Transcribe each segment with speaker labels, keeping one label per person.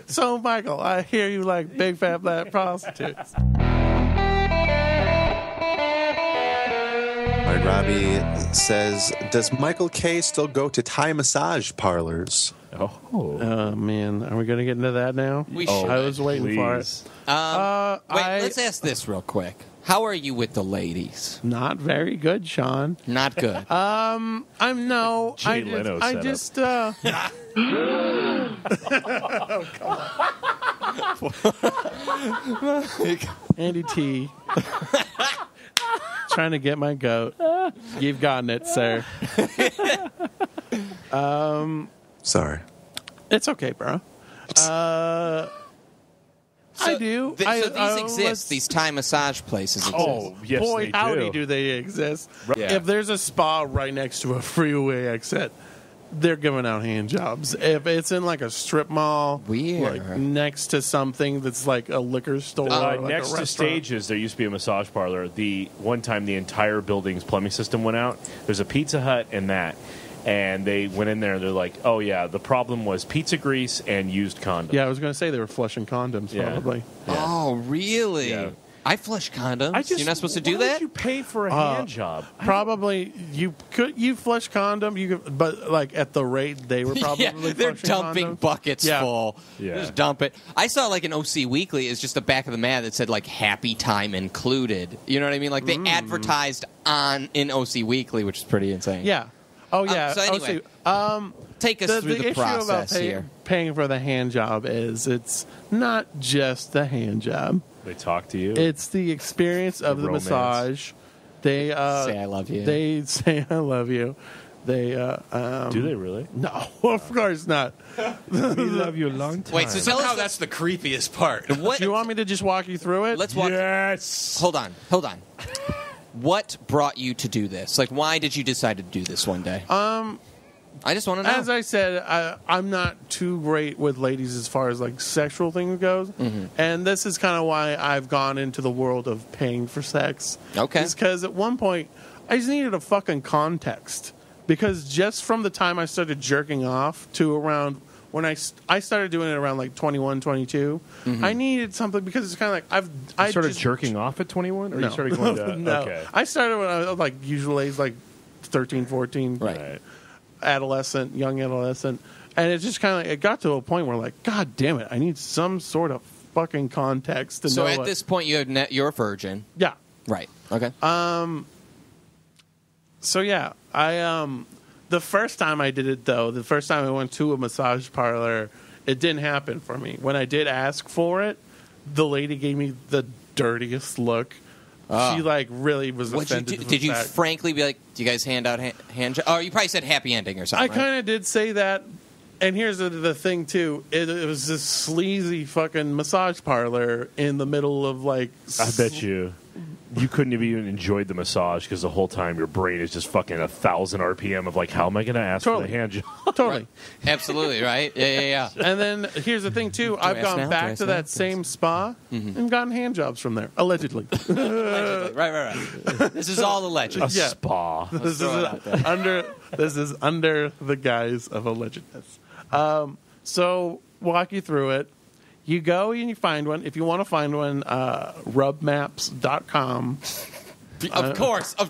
Speaker 1: So, Michael, I hear you like big fat black prostitutes.
Speaker 2: All right, Robbie says, does Michael K still go to Thai massage parlors?
Speaker 1: Oh, man. Are we going to get into that now?
Speaker 3: We should.
Speaker 1: I was waiting for it.
Speaker 3: Let's ask this real quick. How are you with the ladies?
Speaker 1: Not very good, Sean.
Speaker 3: Not good.
Speaker 1: I'm no.
Speaker 4: Jay Leno
Speaker 1: I
Speaker 4: setup.
Speaker 1: just. Andy T. Trying to get my goat. You've gotten it, sir.
Speaker 2: Sorry.
Speaker 1: It's okay, bro. I do.
Speaker 3: So these exist. These Thai massage places exist.
Speaker 4: Oh, yes,
Speaker 1: Boy,
Speaker 4: they
Speaker 1: howdy
Speaker 4: do.
Speaker 1: do they exist.
Speaker 4: Yeah.
Speaker 1: If there's a spa right next to a freeway exit, they're giving out hand jobs. If it's in like a strip mall,
Speaker 3: Weird.
Speaker 1: like next to something that's like a liquor store, or like
Speaker 4: Next
Speaker 1: a
Speaker 4: to
Speaker 1: restaurant.
Speaker 4: Stages, there used to be a massage parlor. The one time the entire building's plumbing system went out. There's a Pizza Hut and that. And they went in there and they're like, oh, yeah, the problem was pizza grease and used condoms.
Speaker 1: Yeah, I was going to say they were flushing condoms,
Speaker 4: Yeah.
Speaker 1: probably.
Speaker 3: Oh, really?
Speaker 4: Yeah.
Speaker 3: I flush condoms. You're not supposed to do
Speaker 4: why
Speaker 3: that?
Speaker 4: would you pay for a hand job?
Speaker 1: Probably you flush condom, but like at the rate they were probably
Speaker 3: Yeah, they're
Speaker 1: flushing
Speaker 3: dumping
Speaker 1: condoms.
Speaker 3: buckets
Speaker 1: Yeah.
Speaker 3: full.
Speaker 4: Yeah.
Speaker 3: Just dump it. I saw like an OC Weekly is just the back of the mat that said like happy time included. You know what I mean? Like they advertised in OC Weekly, which is pretty insane.
Speaker 1: Yeah. Oh yeah.
Speaker 3: So anyway, take us through the
Speaker 1: issue about
Speaker 3: process here.
Speaker 1: paying for the hand job is it's not just the hand job.
Speaker 4: They talk to you.
Speaker 1: It's the experience of the
Speaker 4: romance.
Speaker 1: massage. They
Speaker 3: Say I love you.
Speaker 1: They say I love you. They
Speaker 4: Do they really?
Speaker 1: no, of course not.
Speaker 4: We love you a long time.
Speaker 3: Wait, so tell
Speaker 5: Somehow
Speaker 3: us
Speaker 5: that's the creepiest part.
Speaker 3: what?
Speaker 1: Do you want me to just walk you through it?
Speaker 3: Let's walk.
Speaker 4: Yes.
Speaker 3: Hold on. What brought you to do this? Like, why did you decide to do this one day? I just want to know.
Speaker 1: As I said, I'm not too great with ladies as far as like sexual things goes, and this is kind of why I've gone into the world of paying for sex.
Speaker 3: Okay.
Speaker 1: It's because at one point I just needed a fucking context, because just from the time I started jerking off to around when I started doing it around like 21, 22, I needed something, because it's kind of like I
Speaker 4: started
Speaker 1: just
Speaker 4: jerking off at 21? Or
Speaker 1: No.
Speaker 4: you started going to...
Speaker 1: no.
Speaker 4: Okay.
Speaker 1: I started when I was like usually age like 13, 14.
Speaker 3: Right.
Speaker 1: Young adolescent, and it just kind of it got to a point where like, God damn it, I need some sort of fucking context to
Speaker 3: so
Speaker 1: know.
Speaker 3: at this point, you're a virgin,
Speaker 1: yeah.
Speaker 3: right? Okay.
Speaker 1: So yeah, I the first time I did it though, the first time I went to a massage parlor, it didn't happen for me. When I did ask for it, the lady gave me the dirtiest look. She like really was
Speaker 3: What'd you
Speaker 1: offended.
Speaker 3: do?
Speaker 1: with
Speaker 3: Did you
Speaker 1: that.
Speaker 3: frankly be like, "Do you guys hand out hand job?" Oh, you probably said happy ending or something.
Speaker 1: I kind of did say that, and here's the thing too. It was this sleazy fucking massage parlor in the middle of like.
Speaker 4: I bet you couldn't have even enjoyed the massage because the whole time your brain is just fucking 1,000 RPM of like, how am I going to ask for the
Speaker 1: Totally.
Speaker 4: hand job?
Speaker 1: Totally.
Speaker 3: Absolutely right. Yeah.
Speaker 1: And then here's the thing too. I've
Speaker 3: I ask
Speaker 1: gone
Speaker 3: now? Do I
Speaker 1: back
Speaker 3: ask
Speaker 1: to
Speaker 3: now?
Speaker 1: that same spa and gotten hand jobs from there, allegedly.
Speaker 3: Right. This is all alleged.
Speaker 4: A
Speaker 1: Yeah.
Speaker 4: spa.
Speaker 1: This
Speaker 3: throw it out there.
Speaker 1: is under the guise of allegedness. So walk you through it. You go and you find one. If you want to find one, rubmaps.com.
Speaker 3: Of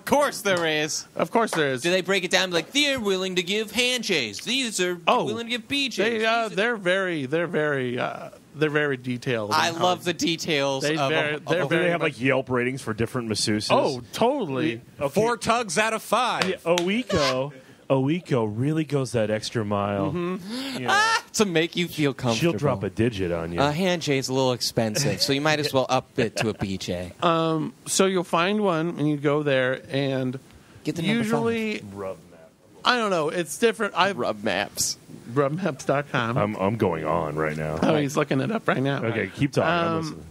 Speaker 3: course there is.
Speaker 1: Of course there is.
Speaker 3: Do they break it down like they're willing to give hand J's? These are willing to give BJ's.
Speaker 1: They're very detailed.
Speaker 3: I
Speaker 1: in how-
Speaker 3: love the details.
Speaker 1: They
Speaker 3: of
Speaker 1: very-
Speaker 3: of
Speaker 1: they're
Speaker 4: Do
Speaker 1: very
Speaker 4: they have
Speaker 1: much-
Speaker 4: like Yelp ratings for different masseuses?
Speaker 1: Oh, totally.
Speaker 4: Okay.
Speaker 5: 4 tugs out of 5.
Speaker 4: Yeah, Oiko really goes that extra mile. You know,
Speaker 3: to make you feel comfortable.
Speaker 4: she'll drop a digit on you.
Speaker 3: A hand J is a little expensive, so you might as well up it to a BJ.
Speaker 1: So you'll find one and you go there, and
Speaker 3: Get the number
Speaker 1: usually,
Speaker 4: Rub map.
Speaker 1: I don't know, it's different.
Speaker 3: Rub maps.
Speaker 1: Rubmaps.com.
Speaker 4: I'm going on right now.
Speaker 1: Oh, he's looking it up right now.
Speaker 4: Okay, keep talking. I'm listening.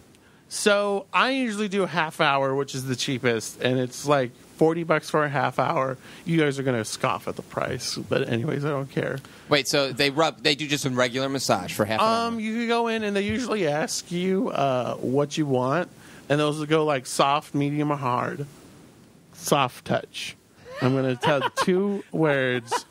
Speaker 1: So I usually do a half hour, which is the cheapest, and it's like $40 for a half hour. You guys are going to scoff at the price, but anyways, I don't care.
Speaker 3: Wait, so they do just a regular massage for half an hour?
Speaker 1: You can go in and they usually ask you what you want, and those will go like soft, medium, or hard. Soft touch. I'm going to tell 2 words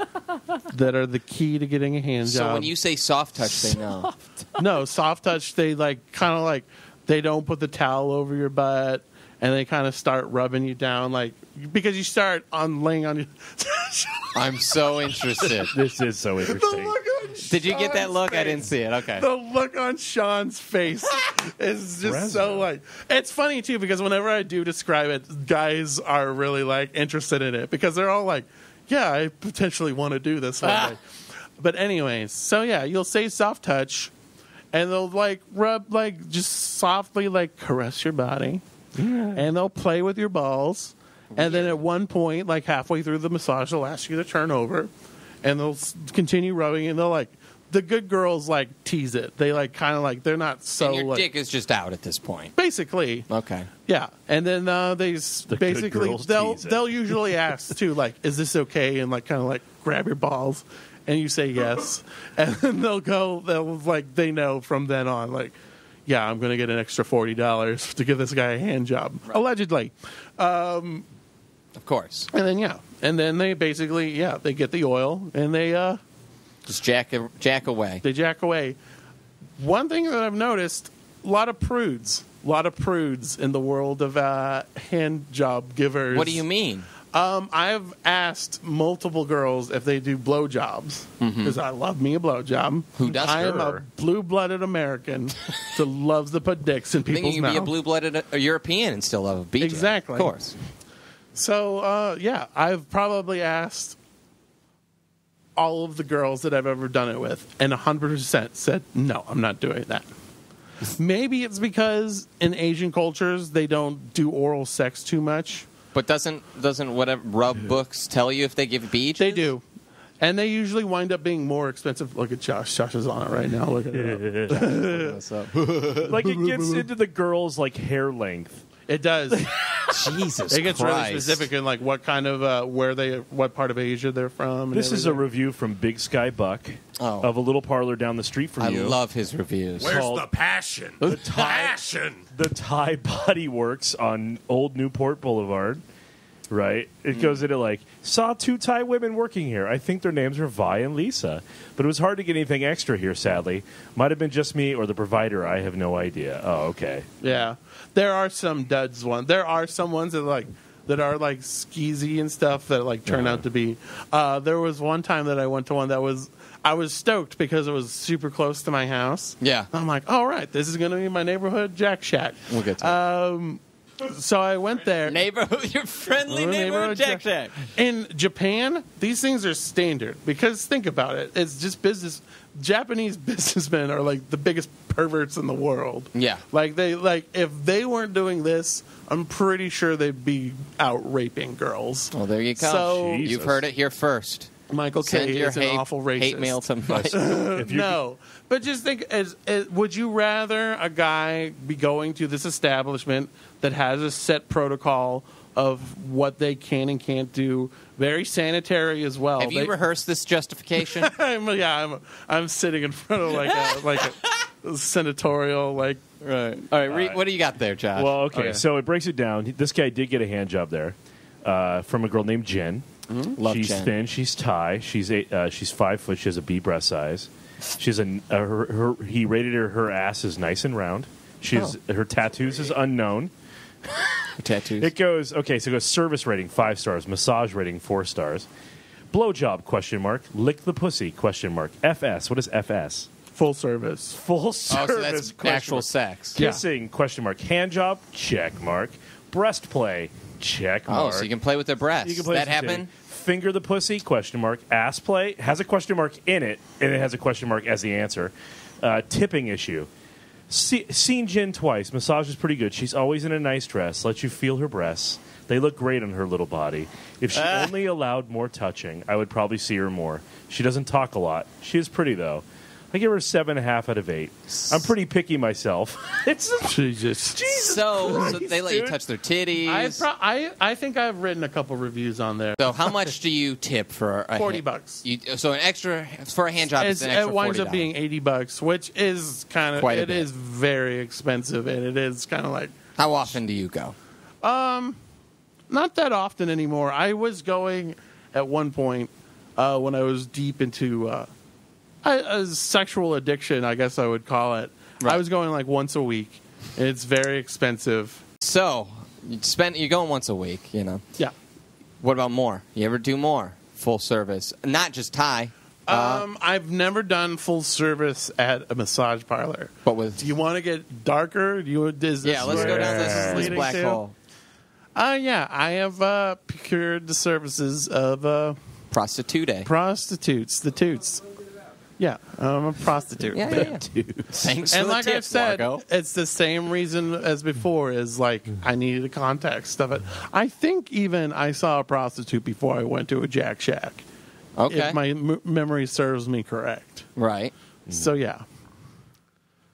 Speaker 1: that are the key to getting a hand job.
Speaker 3: So when you say soft touch, they know.
Speaker 1: No, soft touch, they kind of they don't put the towel over your butt, and they kind of start rubbing you down, because you start laying on your...
Speaker 3: I'm so interested.
Speaker 4: This is so interesting.
Speaker 3: Did you get that look?
Speaker 1: Face.
Speaker 3: I didn't see it. Okay.
Speaker 1: The look on Sean's face is just so it's funny too, because whenever I do describe it, guys are really interested in it, because they're all yeah, I potentially want to do this one day. But anyways, so yeah, you'll say soft touch, and they'll rub, just softly caress your body, and they'll play with your balls, and then at one point, halfway through the massage, they'll ask you to turn over, and they'll continue rubbing, and they'll the good girls tease it. They they're not so.
Speaker 3: And your dick is just out at this point.
Speaker 1: Basically.
Speaker 3: Okay.
Speaker 1: Yeah, and then they basically they'll usually ask too, is this okay, and grab your balls, and you say yes, and then they'll they know from then on yeah, I'm going to get an extra $40 to give this guy a hand job, allegedly.
Speaker 3: Of course.
Speaker 1: And then they basically they get the oil and they
Speaker 3: just jack away.
Speaker 1: They jack away. One thing that I've noticed, a lot of prudes in the world of hand job givers.
Speaker 3: What do you mean?
Speaker 1: I've asked multiple girls if they do blowjobs, because I love me a blowjob.
Speaker 3: Who doesn't?
Speaker 1: I am a blue-blooded American that loves to put dicks in people's mouths.
Speaker 3: You can be a blue-blooded European and still love a BJ.
Speaker 1: Exactly.
Speaker 3: Of course.
Speaker 1: So, I've probably asked all of the girls that I've ever done it with, and 100% said, no, I'm not doing that. Maybe it's because in Asian cultures, they don't do oral sex too much.
Speaker 3: But doesn't whatever rub books tell you if they give beaches?
Speaker 1: They do. And they usually wind up being more expensive. Look at Josh. Josh is on it right now. Look at it.
Speaker 3: What's up?
Speaker 4: It gets into the girls' hair length.
Speaker 1: It does.
Speaker 3: Jesus
Speaker 1: It gets
Speaker 3: Christ.
Speaker 1: really specific in what kind of what part of Asia they're from.
Speaker 4: This is a review from Big Sky Buck of a little parlor down the street from you.
Speaker 3: I love his reviews.
Speaker 5: Where's the passion?
Speaker 4: The
Speaker 5: passion.
Speaker 4: The Thai Body Works on Old Newport Boulevard. Right? It goes into saw 2 Thai women working here. I think their names are Vi and Lisa. But it was hard to get anything extra here, sadly. Might have been just me or the provider. I have no idea. Oh, okay.
Speaker 1: Yeah. There are some duds ones. There are some ones that are skeezy and stuff that turn out to be. There was one time that I went to one that I was stoked because it was super close to my house.
Speaker 3: Yeah.
Speaker 1: I'm all right, this is going to be my neighborhood Jack Shack.
Speaker 3: We'll get to it.
Speaker 1: So I went there.
Speaker 3: Your friendly neighborhood Jack Shack.
Speaker 1: In Japan, these things are standard because think about it. It's just business. Japanese businessmen are the biggest perverts in the world.
Speaker 3: Yeah.
Speaker 1: If they weren't doing this, I'm pretty sure they'd be out raping girls.
Speaker 3: Well, there you go.
Speaker 1: So,
Speaker 3: you've heard it here first.
Speaker 1: Michael
Speaker 3: Send
Speaker 1: K.
Speaker 3: your
Speaker 1: is an awful racist.
Speaker 3: hate mail to Mike.
Speaker 1: No. But just think, would you rather a guy be going to this establishment that has a set protocol of what they can and can't do, very sanitary as well?
Speaker 3: Have you rehearsed this justification?
Speaker 1: I'm sitting in front of a senatorial
Speaker 3: Right. All right. What do you got there, Josh?
Speaker 4: Well, okay. So it breaks it down. This guy did get a hand job there from a girl named Jen.
Speaker 3: Mm-hmm. Love
Speaker 4: she's
Speaker 3: Jen.
Speaker 4: thin. She's Thai. She's 5 foot. She has a B breast size. She's he rated her ass is nice and round. Her tattoos is unknown.
Speaker 3: Tattoos.
Speaker 4: It goes so it goes service rating 5 stars, massage rating 4 stars, blowjob ? Lick the pussy ? FS. What is FS?
Speaker 1: full service.
Speaker 4: Full service.
Speaker 3: So that's actual sex.
Speaker 4: Kissing ? Hand job ? Check mark. Breast play ? Check mark.
Speaker 3: Oh, so you can play with their breasts.
Speaker 4: You can play
Speaker 3: that
Speaker 4: with
Speaker 3: happen?
Speaker 4: Finger the pussy ? Ass play has a question mark in it, and it has a question mark as the answer. Tipping issue. Seen Jen twice. Massage is pretty good. She's always in a nice dress. Lets you feel her breasts. They look great on her little body. If she only allowed more touching, I would probably see her more. She doesn't talk a lot. She is pretty, though. I give her 7.5 out of 8. I'm pretty picky myself.
Speaker 1: Jesus.
Speaker 3: So they let you touch their titties.
Speaker 1: I think I've written a couple reviews on there.
Speaker 3: So how much do you tip for a
Speaker 1: $40?
Speaker 3: So an extra for a hand job is an extra $40.
Speaker 1: It winds up being $80, which is kind of it is very expensive, and it is kind of
Speaker 3: How often do you go?
Speaker 1: Not that often anymore. I was going at one point when I was deep into a sexual addiction, I guess I would call it.
Speaker 3: Right.
Speaker 1: I was going like once a week, and it's very expensive.
Speaker 3: So, you're going once a week, you know.
Speaker 1: Yeah.
Speaker 3: What about more? You ever do more? Full service. Not just Thai.
Speaker 1: I've never done full service at a massage parlor.
Speaker 3: But with...
Speaker 1: Do you want to get darker?
Speaker 3: Let's go down this black hole.
Speaker 1: Yeah, I have procured the services of
Speaker 3: Prostitutes.
Speaker 1: the toots. Yeah, I'm a prostitute.
Speaker 3: Yeah. Thanks
Speaker 1: And
Speaker 3: for the
Speaker 1: like I
Speaker 3: tip,
Speaker 1: said,
Speaker 3: Margo.
Speaker 1: it's the same reason as before. Is like I needed a context of it. I think even I saw a prostitute before I went to a Jack Shack.
Speaker 3: Okay.
Speaker 1: If my memory serves me correct.
Speaker 3: Right.
Speaker 1: So yeah.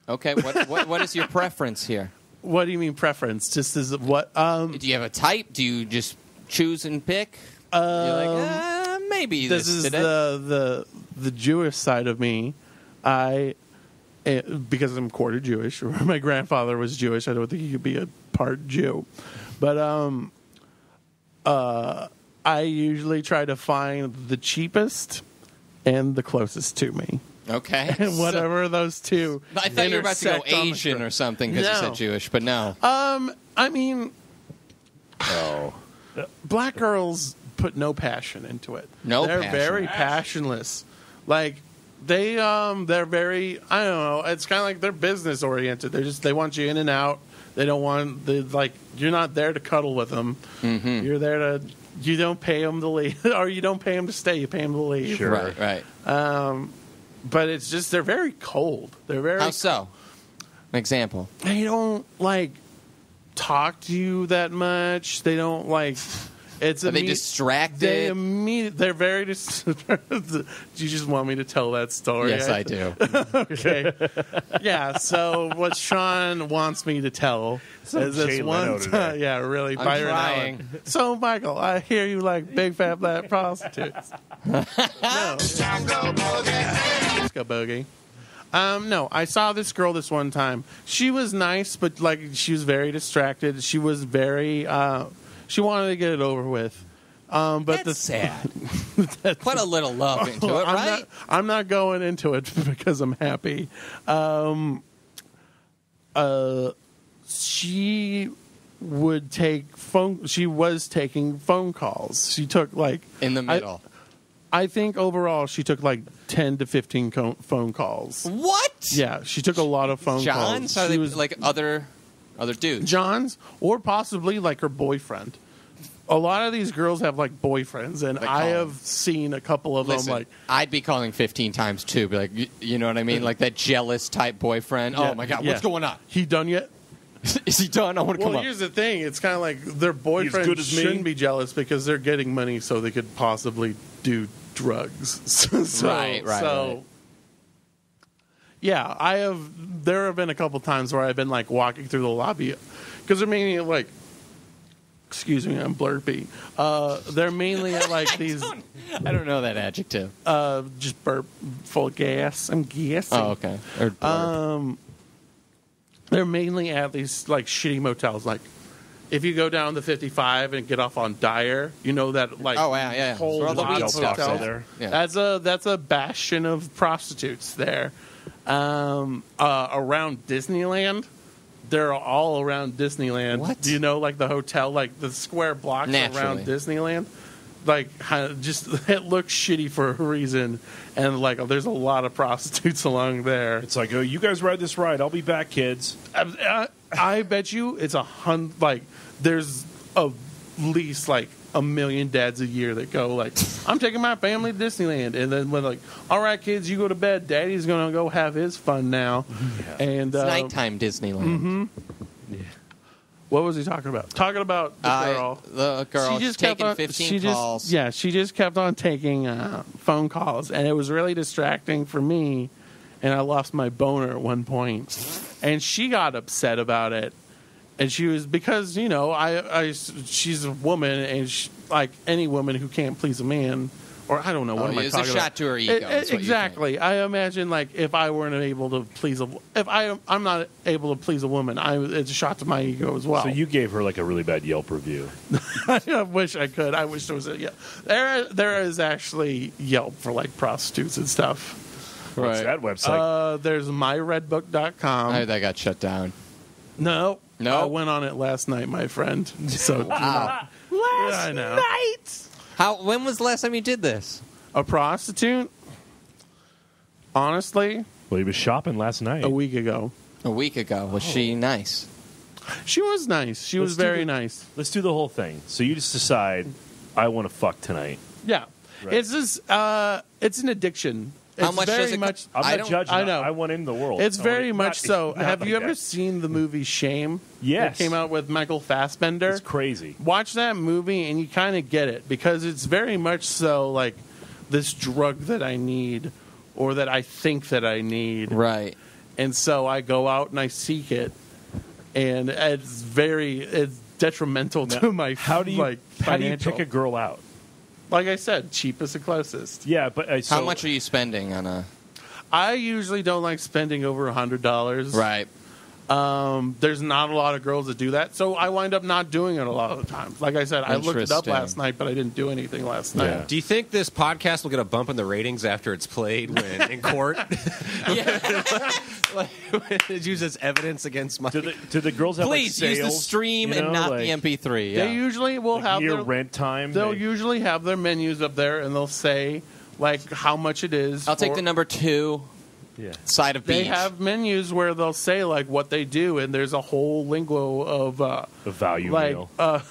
Speaker 3: Okay. What is your preference here?
Speaker 1: What do you mean preference? Just as what?
Speaker 3: Do you have a type? Do you just choose and pick? You're like, maybe
Speaker 1: this is
Speaker 3: today.
Speaker 1: the Jewish side of me. Because I'm quarter Jewish. My grandfather was Jewish. I don't think he could be a part Jew, but I usually try to find the cheapest and the closest to me.
Speaker 3: Okay.
Speaker 1: And whatever those two.
Speaker 3: I thought you were about to go
Speaker 1: intersect on the
Speaker 3: Asian
Speaker 1: str-
Speaker 3: or something because you
Speaker 1: No.
Speaker 3: said Jewish, but no.
Speaker 1: I mean,
Speaker 4: Oh.
Speaker 1: black girls put no passion into it.
Speaker 3: No
Speaker 1: they're
Speaker 3: passion.
Speaker 1: very passionless. Like they're very. I don't know. It's kind of like they're business oriented. They want you in and out. They don't want you're not there to cuddle with them.
Speaker 3: Mm-hmm.
Speaker 1: You're there to. You don't pay them to leave, or you don't pay them to stay. You pay them to leave.
Speaker 4: Sure.
Speaker 3: Right.
Speaker 1: But it's just they're very cold. They're very.
Speaker 3: How so? An example.
Speaker 1: They don't talk to you that much. They don't It's
Speaker 3: Are they distracted?
Speaker 1: They're very Do you just want me to tell that story?
Speaker 3: Yes, I do.
Speaker 1: Okay. Yeah. So what Sean wants me to tell is this
Speaker 4: Jay
Speaker 1: one
Speaker 4: Leno
Speaker 1: time.
Speaker 4: today.
Speaker 1: Yeah, really.
Speaker 3: I'm
Speaker 1: Byron
Speaker 3: trying.
Speaker 1: Allen. So Michael, I hear you like big fat black prostitutes. No. Let's go boogie. No, I saw this girl this one time. She was nice, but she was very distracted. She was very. She wanted to get it over with. But
Speaker 3: That's sad. Put a little love into it, right?
Speaker 1: I'm not going into it because I'm happy. She would take phone. She was taking phone calls. She took
Speaker 3: In the middle.
Speaker 1: I think overall she took 10 to 15 phone calls.
Speaker 3: What?
Speaker 1: Yeah, she took a lot of phone
Speaker 3: John's?
Speaker 1: calls.
Speaker 3: Are
Speaker 1: She
Speaker 3: they
Speaker 1: was
Speaker 3: other dudes?
Speaker 1: John's, or possibly her boyfriend. A lot of these girls have boyfriends, and
Speaker 3: They
Speaker 1: I
Speaker 3: call
Speaker 1: have seen a couple of
Speaker 3: Listen,
Speaker 1: them.
Speaker 3: I'd be calling 15 times too. Be you know what I mean? Like that jealous type boyfriend.
Speaker 1: Yeah,
Speaker 3: Oh my God,
Speaker 1: yeah.
Speaker 3: what's going on?
Speaker 1: He done yet?
Speaker 3: Is he done? I want to
Speaker 1: Well,
Speaker 3: come up.
Speaker 1: here's the thing. It's kind of like their boyfriend
Speaker 4: good as me?
Speaker 1: shouldn't be jealous because they're getting money so they could possibly do drugs.
Speaker 3: Right.
Speaker 1: Yeah, there have been a couple times where I've been walking through the lobby because they're mainly excuse me, I'm blurpy. They're mainly at these
Speaker 3: I don't know that adjective.
Speaker 1: just burp full of gas. I'm gassing.
Speaker 3: Oh, okay. Or blurb.
Speaker 1: They're mainly at these shitty motels. If you go down the 55 and get off on Dyer, you know that
Speaker 3: Oh, yeah.
Speaker 1: whole
Speaker 3: Where all the
Speaker 1: lot
Speaker 3: weed
Speaker 1: of
Speaker 3: stuff's
Speaker 1: hotels.
Speaker 3: at.
Speaker 4: there.
Speaker 3: Yeah.
Speaker 1: That's a bastion of prostitutes there. Around Disneyland, they're all around Disneyland.
Speaker 3: What?
Speaker 1: Do you know the hotel, the square blocks around
Speaker 3: Naturally.
Speaker 1: Disneyland? Just it looks shitty for a reason, and there's a lot of prostitutes along there.
Speaker 4: It's oh, you guys ride this ride. I'll be back, kids.
Speaker 1: I bet you it's 100. There's at least 1 million dads a year that go I'm taking my family to Disneyland, and then when all right, kids, you go to bed. Daddy's gonna go have his fun now.
Speaker 4: Yeah.
Speaker 1: And
Speaker 3: It's nighttime Disneyland.
Speaker 1: what was he talking about? Talking about the girl.
Speaker 3: The girl.
Speaker 1: She just
Speaker 3: taking
Speaker 1: kept on,
Speaker 3: 15
Speaker 1: she
Speaker 3: calls.
Speaker 1: Just, yeah, she just kept on taking phone calls, and it was really distracting for me. And I lost my boner at one point, and she got upset about it. And she was because she's a woman, and any woman who can't please a man or I don't know. What am I
Speaker 3: it's
Speaker 1: talking
Speaker 3: a
Speaker 1: about?
Speaker 3: shot to her ego. That's what you
Speaker 1: Exactly. I imagine like if I weren't able to please I'm not able to please a woman, it's a shot to my ego as well.
Speaker 4: So you gave her like a really bad Yelp review.
Speaker 1: I wish I could. I wish there was there is actually Yelp for like prostitutes and stuff.
Speaker 4: What's that website?
Speaker 1: There's myredbook.com.
Speaker 3: think. That got shut down.
Speaker 1: No.
Speaker 3: No?
Speaker 1: I went on it last night, my friend. So
Speaker 3: Wow.
Speaker 1: I know.
Speaker 3: When was the last time you did this?
Speaker 1: A prostitute? Honestly,
Speaker 4: Well, he was shopping last night.
Speaker 1: a week ago.
Speaker 3: A week ago. Was she nice?
Speaker 1: She was nice. She was
Speaker 4: Let's do
Speaker 1: very
Speaker 4: the-
Speaker 1: nice.
Speaker 4: Let's do the whole thing. So you just decide, I want to fuck tonight.
Speaker 1: Yeah.
Speaker 4: Right.
Speaker 1: It's just it's an addiction.
Speaker 3: How
Speaker 1: It's
Speaker 3: much
Speaker 1: very
Speaker 3: does it
Speaker 1: much
Speaker 4: I'm
Speaker 3: I
Speaker 4: not
Speaker 3: don't-
Speaker 4: judging.
Speaker 1: I know.
Speaker 4: I want in the world.
Speaker 1: It's very much so.
Speaker 4: not
Speaker 1: Have
Speaker 4: like
Speaker 1: you ever
Speaker 4: that.
Speaker 1: seen the movie Shame?
Speaker 4: Yes.
Speaker 1: It came out with Michael Fassbender.
Speaker 4: It's crazy.
Speaker 1: Watch that movie and you kind of get it because it's very much so like this drug that I need or that I think that I need.
Speaker 3: Right.
Speaker 1: And so I go out and I seek it. And it's detrimental to my
Speaker 4: How do you
Speaker 1: financial.
Speaker 4: pick a girl out?
Speaker 1: Like I said, cheapest and closest.
Speaker 4: Yeah, but so,
Speaker 3: How much are you spending on a...
Speaker 1: I usually don't like spending over $100.
Speaker 3: Right.
Speaker 1: There's not a lot of girls that do that, so I wind up not doing it a lot of the times. Like I said, I looked it up
Speaker 3: Interesting.
Speaker 1: last night, but I didn't do anything last night.
Speaker 4: Yeah.
Speaker 6: Do you think this podcast will get a bump in the ratings after it's played when in court? Like, when it's used as evidence against my...
Speaker 4: Do the girls have
Speaker 3: Please
Speaker 4: like
Speaker 3: use
Speaker 4: sales,
Speaker 3: the stream
Speaker 4: you know,
Speaker 3: and not
Speaker 4: like,
Speaker 3: the MP3. Yeah.
Speaker 1: They usually will
Speaker 4: like
Speaker 1: have
Speaker 4: year
Speaker 1: their
Speaker 4: rent time?
Speaker 1: They'll
Speaker 4: They-
Speaker 1: usually have their menus up there, and they'll say like how much it is.
Speaker 3: I'll take
Speaker 1: for-
Speaker 3: the number 2
Speaker 4: yeah.
Speaker 3: side of
Speaker 1: They
Speaker 3: beach.
Speaker 1: have menus where they'll say like what they do, and there's a whole lingo of
Speaker 4: A value
Speaker 1: like
Speaker 4: meal.
Speaker 3: Would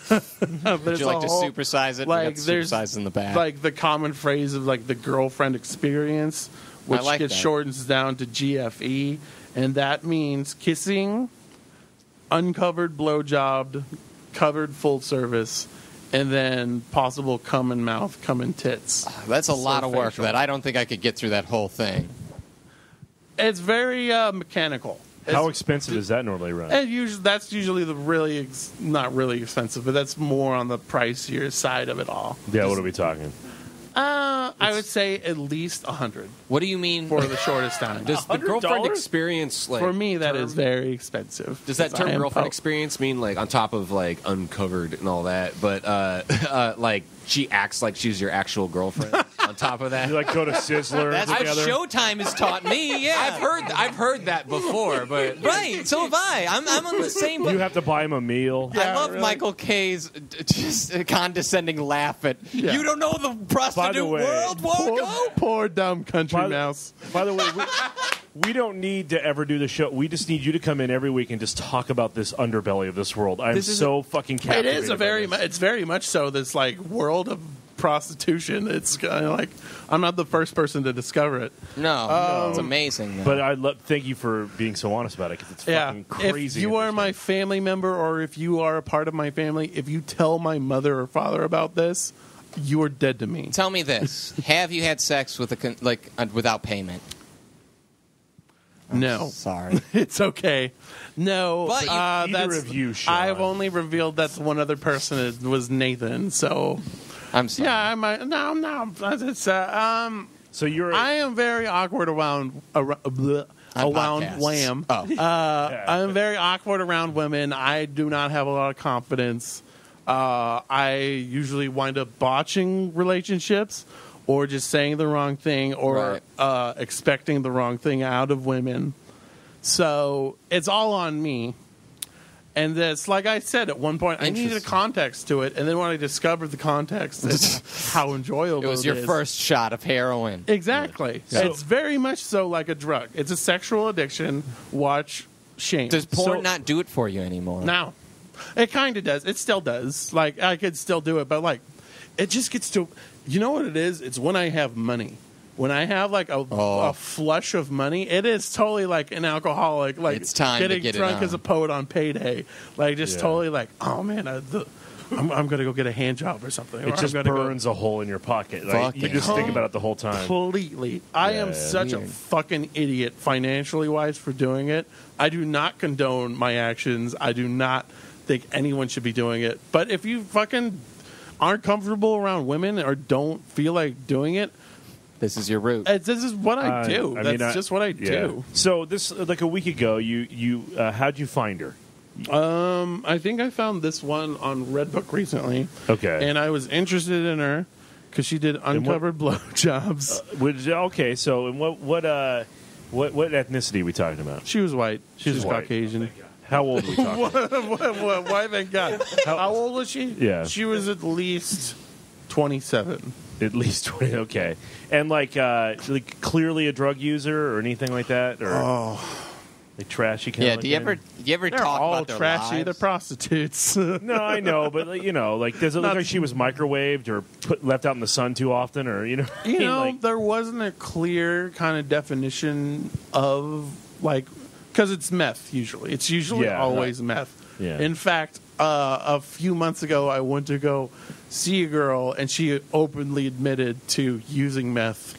Speaker 3: you like to supersize it?
Speaker 1: like,
Speaker 3: We got the
Speaker 1: there's
Speaker 3: supersize in the back.
Speaker 1: like the common phrase of like the girlfriend experience, which
Speaker 3: like
Speaker 1: gets
Speaker 3: that.
Speaker 1: shortens down to GFE, and that means kissing, uncovered blowjob, covered full service, and then possible cum in mouth, cum in tits.
Speaker 3: That's a lot of work.
Speaker 1: facial.
Speaker 3: That I don't think I could get through that whole thing.
Speaker 1: It's very mechanical.
Speaker 4: How expensive does that normally run?
Speaker 1: And usually, that's usually the really not really expensive, but that's more on the pricier side of it all.
Speaker 4: Yeah, what are we talking?
Speaker 1: I would say at least 100
Speaker 3: What do you mean?
Speaker 1: for the shortest time.
Speaker 6: Does the girlfriend
Speaker 4: $100?
Speaker 6: experience, like...
Speaker 1: For me, that
Speaker 6: term-
Speaker 1: is very expensive.
Speaker 6: Does that
Speaker 1: because
Speaker 6: term
Speaker 1: I am
Speaker 6: girlfriend
Speaker 1: po-
Speaker 6: experience mean, like, on top of, like, uncovered and all that, but, like, she acts like she's your actual girlfriend on top of that?
Speaker 4: You like go to Sizzler
Speaker 3: That's what
Speaker 4: together?
Speaker 3: Showtime has taught me. Yeah,
Speaker 6: I've heard that before, but...
Speaker 3: Right. So have I. I'm on the same.
Speaker 4: You have to buy him a meal.
Speaker 3: I
Speaker 1: Yeah,
Speaker 3: love
Speaker 1: really.
Speaker 3: Michael K's just condescending laugh at
Speaker 1: Yeah.
Speaker 3: you don't know the prostitute
Speaker 4: way,
Speaker 3: world, Wargo.
Speaker 1: Poor dumb country
Speaker 4: By the-
Speaker 1: mouse.
Speaker 4: By the way, we don't need to ever do the show. We just need you to come in every week and just talk about this underbelly of this world. I'm
Speaker 1: This is
Speaker 4: so fucking
Speaker 1: It
Speaker 4: captivated.
Speaker 1: is a
Speaker 4: by
Speaker 1: very
Speaker 4: this.
Speaker 1: it's very much so this like world of prostitution. It's kind of like I'm not the first person to discover it.
Speaker 3: No, it's amazing. though.
Speaker 4: But thank you for being so honest about it because it's
Speaker 1: Yeah,
Speaker 4: fucking crazy.
Speaker 1: if you are my
Speaker 4: interesting.
Speaker 1: family member or if you are a part of my family, if you tell my mother or father about this, you are dead to me.
Speaker 3: Tell me this: have you had sex with without payment?
Speaker 1: No,
Speaker 3: Sorry.
Speaker 1: it's okay. No,
Speaker 3: But you-
Speaker 4: Either
Speaker 1: that's
Speaker 4: of you, Sean.
Speaker 1: I've only revealed that one other person was Nathan. So
Speaker 3: I'm sorry.
Speaker 1: yeah, I might. No. It's
Speaker 4: So you're.
Speaker 1: I am very awkward around
Speaker 3: podcasts.
Speaker 1: wham.
Speaker 3: Oh.
Speaker 1: I'm very awkward around women. I do not have a lot of confidence. I usually wind up botching relationships or just saying the wrong thing or expecting the wrong thing out of women. So it's all on me. And it's like I said at one point, I needed a
Speaker 3: Interesting.
Speaker 1: context to it. And then when I discovered the context, it's how enjoyable
Speaker 3: It was your
Speaker 1: is.
Speaker 3: first shot of heroin.
Speaker 1: Exactly.
Speaker 4: Yeah.
Speaker 1: It's very much so like a drug. It's a sexual addiction. Watch Shame.
Speaker 3: Does porn
Speaker 4: So-
Speaker 3: not do it for you anymore?
Speaker 1: No. It kind of does. It still does. Like, I could still do it, but, like, it just gets to... You know what it is? It's when I have money. When I have, like, a flush of money, it is totally like an alcoholic. Like,
Speaker 3: It's time to
Speaker 1: getting
Speaker 3: get it
Speaker 1: drunk
Speaker 3: on.
Speaker 1: as a poet on payday. Like, just
Speaker 4: Yeah.
Speaker 1: totally like, oh, man, I'm going to go get a hand job or something.
Speaker 4: it just burns a hole in your pocket. Like,
Speaker 3: Fuck
Speaker 4: you
Speaker 3: yeah.
Speaker 4: just think about it the whole time.
Speaker 1: Completely. I am
Speaker 4: Yeah,
Speaker 1: such a
Speaker 3: weird.
Speaker 1: fucking idiot financially wise for doing it. I do not condone my actions. I do not think anyone should be doing it. But if you fucking aren't comfortable around women or don't feel like doing it,
Speaker 3: This is your route.
Speaker 1: this is what I do. That's just what I do.
Speaker 4: So this like a week ago, you how'd you find her?
Speaker 1: I think I found this one on Redbook recently.
Speaker 4: Okay.
Speaker 1: And I was interested in her because she did uncovered blowjobs.
Speaker 4: Okay, so and what ethnicity are we talking about?
Speaker 1: She was white. She was
Speaker 4: white.
Speaker 1: Caucasian.
Speaker 4: How old are we talking?
Speaker 1: Why, thank God. How old was she?
Speaker 4: Yeah.
Speaker 1: She was at least 27.
Speaker 4: At least 20. Okay, and like clearly a drug user or anything like that, or like trashy kind
Speaker 3: Yeah.
Speaker 4: of.
Speaker 3: Do you ever
Speaker 1: They're
Speaker 3: talk
Speaker 1: all
Speaker 3: about their
Speaker 1: trashy.
Speaker 3: lives?
Speaker 1: They're prostitutes.
Speaker 4: No, I know, but like, like does it look like she was microwaved or left out in the sun too often, or
Speaker 1: There wasn't a clear kind of definition of like, because it's meth usually. It's usually always meth.
Speaker 4: Yeah.
Speaker 1: In fact, a few months ago, I went to go see a girl, and she openly admitted to using meth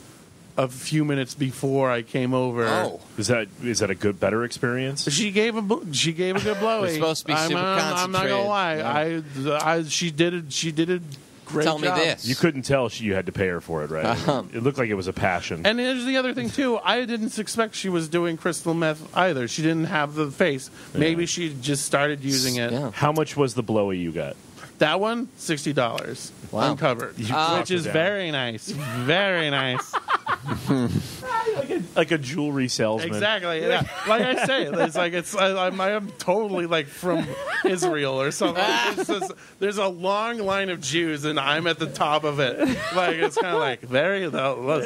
Speaker 1: a few minutes before I came over.
Speaker 3: Oh.
Speaker 4: Is that a better experience?
Speaker 1: She gave a good blowy.
Speaker 3: It's supposed to be super
Speaker 1: I'm not gonna
Speaker 3: concentrated.
Speaker 1: lie. She did a great
Speaker 3: Tell me
Speaker 1: job.
Speaker 3: this.
Speaker 4: You couldn't tell you had to pay her for it, right? It looked like it was a passion.
Speaker 1: And there's the other thing too. I didn't expect she was doing crystal meth either. She didn't have the face. Maybe she just started using it.
Speaker 3: Yeah.
Speaker 4: How much was the blowy you got?
Speaker 1: That one, $60.
Speaker 3: Wow.
Speaker 1: Uncovered,
Speaker 4: knocked
Speaker 1: which is
Speaker 4: it down.
Speaker 1: very nice. Very nice.
Speaker 4: Like a jewelry salesman.
Speaker 1: Exactly. Yeah. Like I say, it's like I'm totally like from Israel or something. There's a long line of Jews, and I'm at the top of it. Like it's kind of like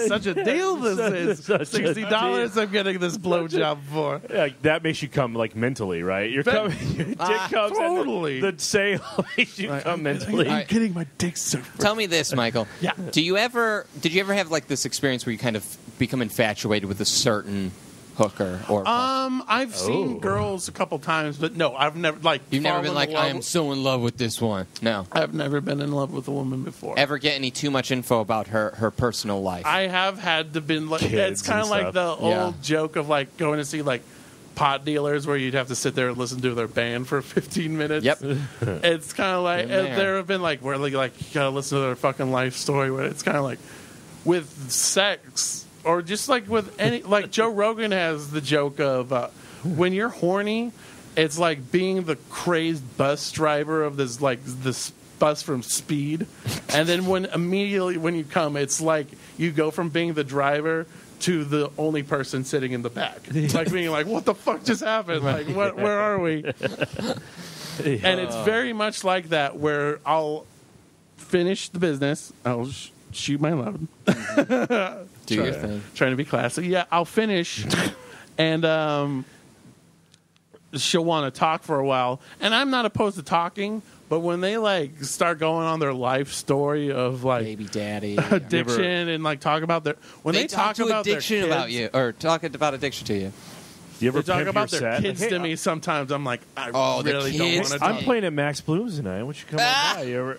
Speaker 1: such a deal. This is $60. I'm getting this blowjob for.
Speaker 4: Like, that makes you come like mentally, right? Your dick comes
Speaker 1: totally.
Speaker 4: and the sale makes you come mentally.
Speaker 1: I'm getting my dick surfed.
Speaker 3: Tell me this, Michael.
Speaker 1: Yeah.
Speaker 3: Did you ever have like this experience where you kind of become infatuated with a certain hooker or?
Speaker 1: I've seen girls a couple times, but no, I've never like.
Speaker 3: You've never been
Speaker 1: fallen
Speaker 3: like,
Speaker 1: in love
Speaker 3: I am so in love with this one. No.
Speaker 1: I've never been in love with a woman before.
Speaker 3: Ever get any too much info about her personal life?
Speaker 1: I have had to been like,
Speaker 4: Kids
Speaker 1: it's kind of
Speaker 4: and
Speaker 1: like
Speaker 4: stuff.
Speaker 1: the old joke of like going to see like pot dealers where you'd have to sit there and listen to their band for 15 minutes.
Speaker 3: Yep.
Speaker 1: It's kind of like
Speaker 3: Been there.
Speaker 1: there have been like where like you gotta listen to their fucking life story. Where it's kind of like with sex or just like with any like Joe Rogan has the joke of when you're horny, it's like being the crazed bus driver of this bus from Speed, and then when you come, it's like you go from being the driver to the only person sitting in the back. It's like being like, what the fuck just happened? Like, where are we? And it's very much like that, where I'll finish the business, I'll shoot my load,
Speaker 3: Do your thing.
Speaker 1: trying to be classy. Yeah, I'll finish, and she'll want to talk for a while, and I'm not opposed to talking. But when they like start going on their life story of like
Speaker 3: Baby daddy.
Speaker 1: addiction and like talk about their they talk about
Speaker 3: addiction
Speaker 1: their kids,
Speaker 3: about you or talk about addiction to you.
Speaker 4: You ever
Speaker 1: they talk
Speaker 4: pimp
Speaker 1: about
Speaker 4: your
Speaker 1: their
Speaker 4: set?
Speaker 1: kids
Speaker 4: Like,
Speaker 1: to
Speaker 4: hey,
Speaker 1: me. Sometimes I'm like, I
Speaker 3: the
Speaker 1: really don't
Speaker 3: kids
Speaker 1: want to
Speaker 3: to
Speaker 1: talk.
Speaker 4: I'm playing at Max Bloom's tonight. Why don't you come on by? You ever?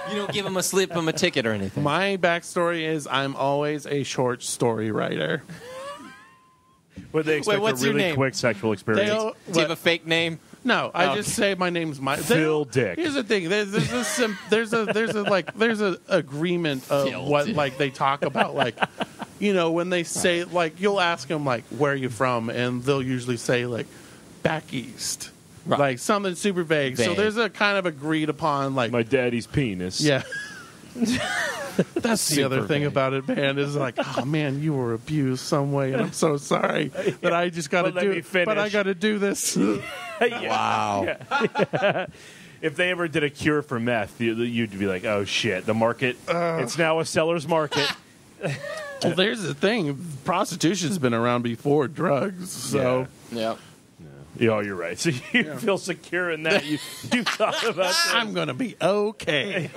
Speaker 3: You don't give him a slip him a ticket or anything.
Speaker 1: My backstory is I'm always a short story writer.
Speaker 4: Would they expect
Speaker 3: what's
Speaker 4: a
Speaker 3: your
Speaker 4: really
Speaker 3: name?
Speaker 4: quick sexual experience?
Speaker 3: Do you have a fake name?
Speaker 1: No, I
Speaker 3: Oh.
Speaker 1: just say my name's Mike.
Speaker 4: Phil Dick.
Speaker 1: Here's the thing. There's a agreement of
Speaker 3: Phil
Speaker 1: what
Speaker 3: Dick.
Speaker 1: like they talk about like when they say like you'll ask them like where are you from and they'll usually say like back east.
Speaker 3: Right.
Speaker 1: Like something super vague. So
Speaker 3: Vague.
Speaker 1: there's a kind of agreed upon like
Speaker 4: My daddy's penis.
Speaker 1: yeah. That's the other
Speaker 3: Super
Speaker 1: thing
Speaker 3: vague.
Speaker 1: about it, man. Is like, oh man, you were abused some way, and I'm so sorry that I just got to
Speaker 4: But let me
Speaker 1: do.
Speaker 4: finish.
Speaker 1: But I got to do this.
Speaker 3: Wow.
Speaker 4: If they ever did a cure for meth, you'd be like, "Oh shit, the market! It's now a seller's market."
Speaker 1: Well, there's the thing. Prostitution's been around before drugs, so
Speaker 3: Yep.
Speaker 4: Yeah, you're right. So you feel secure in that. You thought about that.
Speaker 1: I'm gonna be okay.